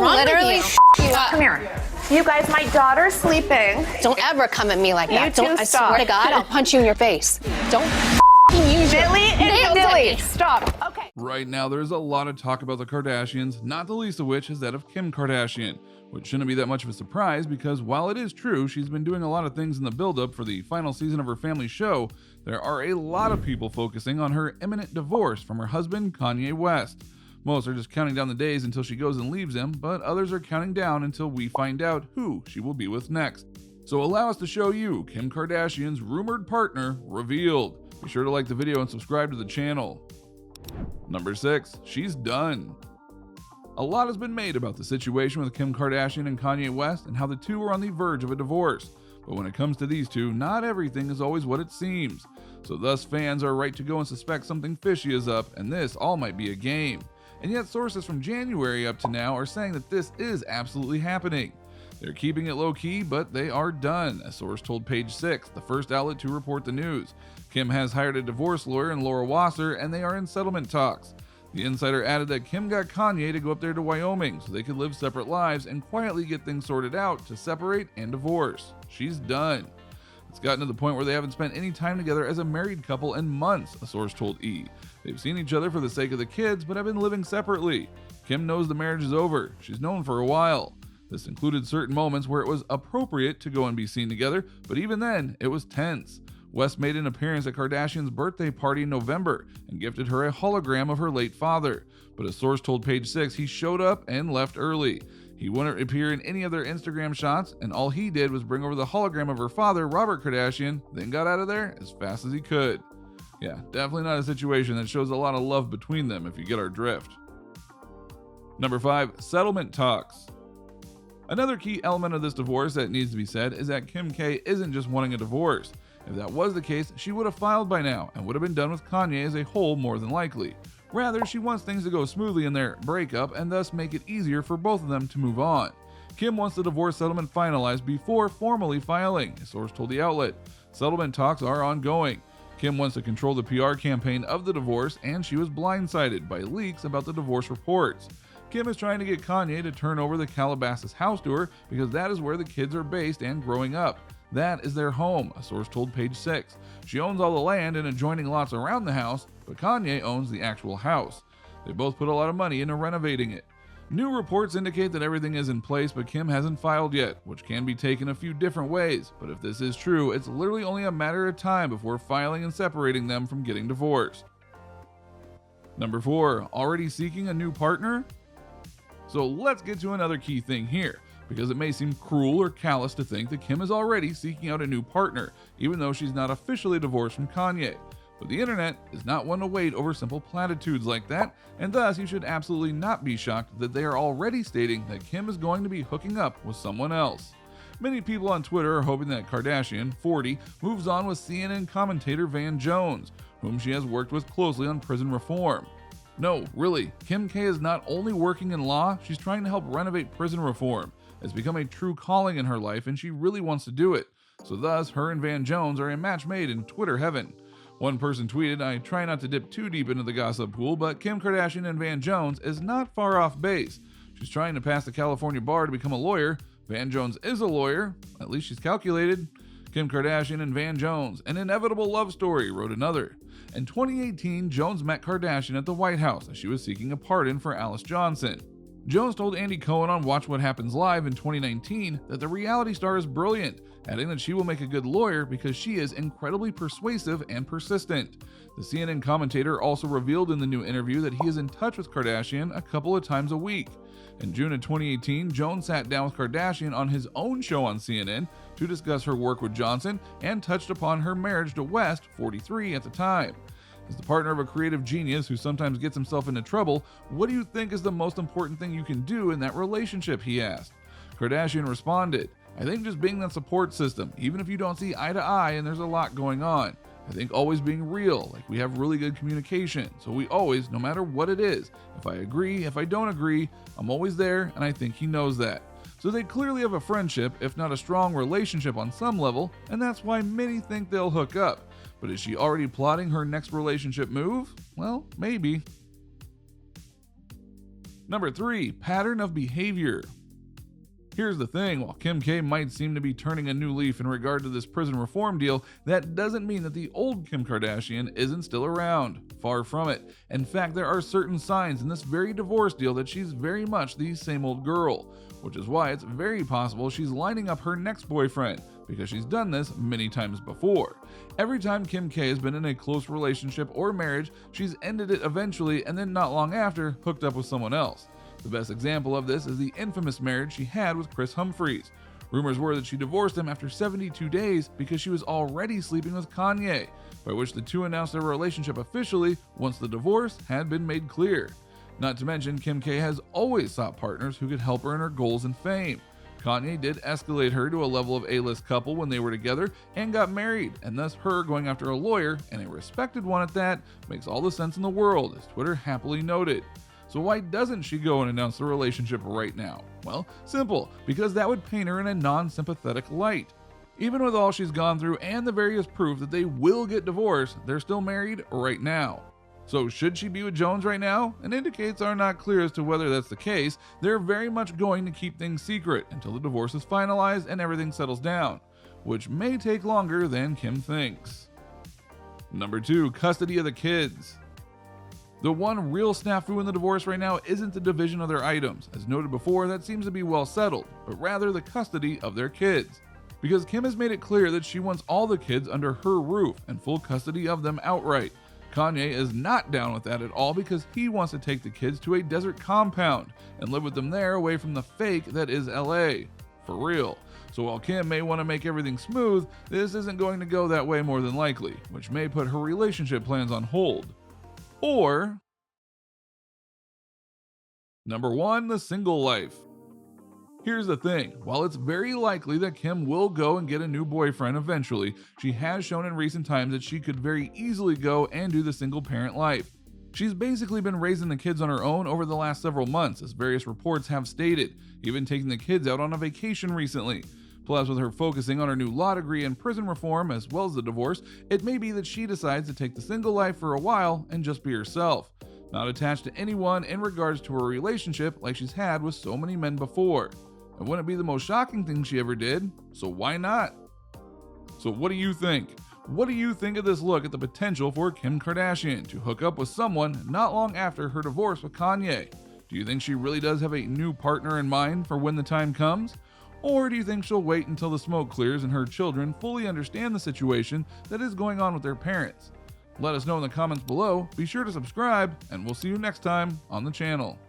wrong literally with you up. Come here. You guys, my daughter's sleeping. Don't ever come at me like that. You two Don't. I stop. swear to God, I'll punch you in your face. Don't use your Millie and nails at Millie, me. stop. Okay. Right now, there's a lot of talk about the Kardashians, not the least of which is that of Kim Kardashian, which shouldn't be that much of a surprise because while it is true she's been doing a lot of things in the build-up for the final season of her family show, there are a lot of people focusing on her imminent divorce from her husband, Kanye West. Most are just counting down the days until she goes and leaves him, but others are counting down until we find out who she will be with next. So allow us to show you Kim Kardashian's rumored partner revealed. Be sure to like the video and subscribe to the channel. Number 6, she's done. A lot has been made about the situation with Kim Kardashian and Kanye West and how the two are on the verge of a divorce. But when it comes to these two, not everything is always what it seems. So thus fans are right to go and suspect something fishy is up, and this all might be a game. And yet sources from January up to now are saying that this is absolutely happening. They're keeping it low-key, but they are done, a source told Page 6, the first outlet to report the news. Kim has hired a divorce lawyer in Laura Wasser, and they are in settlement talks. The insider added that Kim got Kanye to go up there to Wyoming so they could live separate lives and quietly get things sorted out to separate and divorce. She's done. It's gotten to the point where they haven't spent any time together as a married couple in months, a source told E! They've seen each other for the sake of the kids, but have been living separately. Kim knows the marriage is over. She's known for a while. This included certain moments where it was appropriate to go and be seen together, but even then, it was tense. West made an appearance at Kardashian's birthday party in November and gifted her a hologram of her late father. But a source told Page 6 he showed up and left early. He wouldn't appear in any of their Instagram shots, and all he did was bring over the hologram of her father, Robert Kardashian, then got out of there as fast as he could. Yeah, definitely not a situation that shows a lot of love between them if you get our drift. Number 5, settlement talks. Another key element of this divorce that needs to be said is that Kim K isn't just wanting a divorce. If that was the case, she would have filed by now and would have been done with Kanye as a whole more than likely. Rather, she wants things to go smoothly in their breakup and thus make it easier for both of them to move on. Kim wants the divorce settlement finalized before formally filing, a source told the outlet. Settlement talks are ongoing. Kim wants to control the PR campaign of the divorce, and she was blindsided by leaks about the divorce reports. Kim is trying to get Kanye to turn over the Calabasas house to her because that is where the kids are based and growing up. That is their home, a source told Page 6. She owns all the land and adjoining lots around the house, but Kanye owns the actual house. They both put a lot of money into renovating it. New reports indicate that everything is in place, but Kim hasn't filed yet, which can be taken a few different ways. But if this is true, it's literally only a matter of time before filing and separating them from getting divorced. Number 4, already seeking a new partner? So let's get to another key thing here, because it may seem cruel or callous to think that Kim is already seeking out a new partner, even though she's not officially divorced from Kanye. But the internet is not one to wait over simple platitudes like that, and thus you should absolutely not be shocked that they are already stating that Kim is going to be hooking up with someone else. Many people on Twitter are hoping that Kardashian, 40, moves on with CNN commentator Van Jones, whom she has worked with closely on prison reform. No, really, Kim K is not only working in law, she's trying to help renovate prison reform. It's become a true calling in her life and she really wants to do it. So thus, her and Van Jones are a match made in Twitter heaven. One person tweeted, "I try not to dip too deep into the gossip pool, but Kim Kardashian and Van Jones is not far off base. She's trying to pass the California bar to become a lawyer. Van Jones is a lawyer, at least she's calculated. Kim Kardashian and Van Jones, an inevitable love story," wrote another. In 2018, Jones met Kardashian at the White House as she was seeking a pardon for Alice Johnson. Jones told Andy Cohen on Watch What Happens Live in 2019 that the reality star is brilliant, adding that she will make a good lawyer because she is incredibly persuasive and persistent. The CNN commentator also revealed in the new interview that he is in touch with Kardashian a couple of times a week. In June of 2018, Jones sat down with Kardashian on his own show on CNN to discuss her work with Johnson and touched upon her marriage to West, 43 at the time. As the partner of a creative genius who sometimes gets himself into trouble, what do you think is the most important thing you can do in that relationship, he asked. Kardashian responded, "I think just being that support system, even if you don't see eye to eye and there's a lot going on. I think always being real, like we have really good communication, so we always, no matter what it is, if I agree, if I don't agree, I'm always there, and I think he knows that." So they clearly have a friendship, if not a strong relationship on some level, and that's why many think they'll hook up. But is she already plotting her next relationship move? Well, maybe. Number 3, pattern of behavior. Here's the thing, while Kim K might seem to be turning a new leaf in regard to this prison reform deal, that doesn't mean that the old Kim Kardashian isn't still around. Far from it. In fact, there are certain signs in this very divorce deal that she's very much the same old girl, which is why it's very possible she's lining up her next boyfriend, because she's done this many times before. Every time Kim K has been in a close relationship or marriage, she's ended it eventually and then not long after hooked up with someone else. The best example of this is the infamous marriage she had with Kris Humphries. Rumors were that she divorced him after 72 days because she was already sleeping with Kanye, by which the two announced their relationship officially once the divorce had been made clear. Not to mention, Kim K has always sought partners who could help her in her goals and fame. Kanye did escalate her to a level of A-list couple when they were together and got married, and thus her going after a lawyer, and a respected one at that, makes all the sense in the world, as Twitter happily noted. So why doesn't she go and announce the relationship right now? Well, simple, because that would paint her in a non-sympathetic light. Even with all she's gone through and the various proof that they will get divorced, they're still married right now. So should she be with Jones right now? And indicates are not clear as to whether that's the case. They're very much going to keep things secret until the divorce is finalized and everything settles down, which may take longer than Kim thinks. Number 2, custody of the kids. The one real snafu in the divorce right now isn't the division of their items. As noted before, that seems to be well settled, but rather the custody of their kids. Because Kim has made it clear that she wants all the kids under her roof and full custody of them outright. Kanye is not down with that at all because he wants to take the kids to a desert compound and live with them there away from the fake that is LA. For real. So while Kim may want to make everything smooth, this isn't going to go that way more than likely, which may put her relationship plans on hold. Or, number 1, the single life. Here's the thing, while it's very likely that Kim will go and get a new boyfriend eventually, she has shown in recent times that she could very easily go and do the single parent life. She's basically been raising the kids on her own over the last several months, as various reports have stated, even taking the kids out on a vacation recently. Plus, with her focusing on her new law degree and prison reform as well as the divorce, it may be that she decides to take the single life for a while and just be herself, not attached to anyone in regards to her relationship like she's had with so many men before. It wouldn't be the most shocking thing she ever did, so why not? So what do you think? What do you think of this look at the potential for Kim Kardashian to hook up with someone not long after her divorce with Kanye? Do you think she really does have a new partner in mind for when the time comes? Or do you think she'll wait until the smoke clears and her children fully understand the situation that is going on with their parents? Let us know in the comments below, be sure to subscribe, and we'll see you next time on the channel.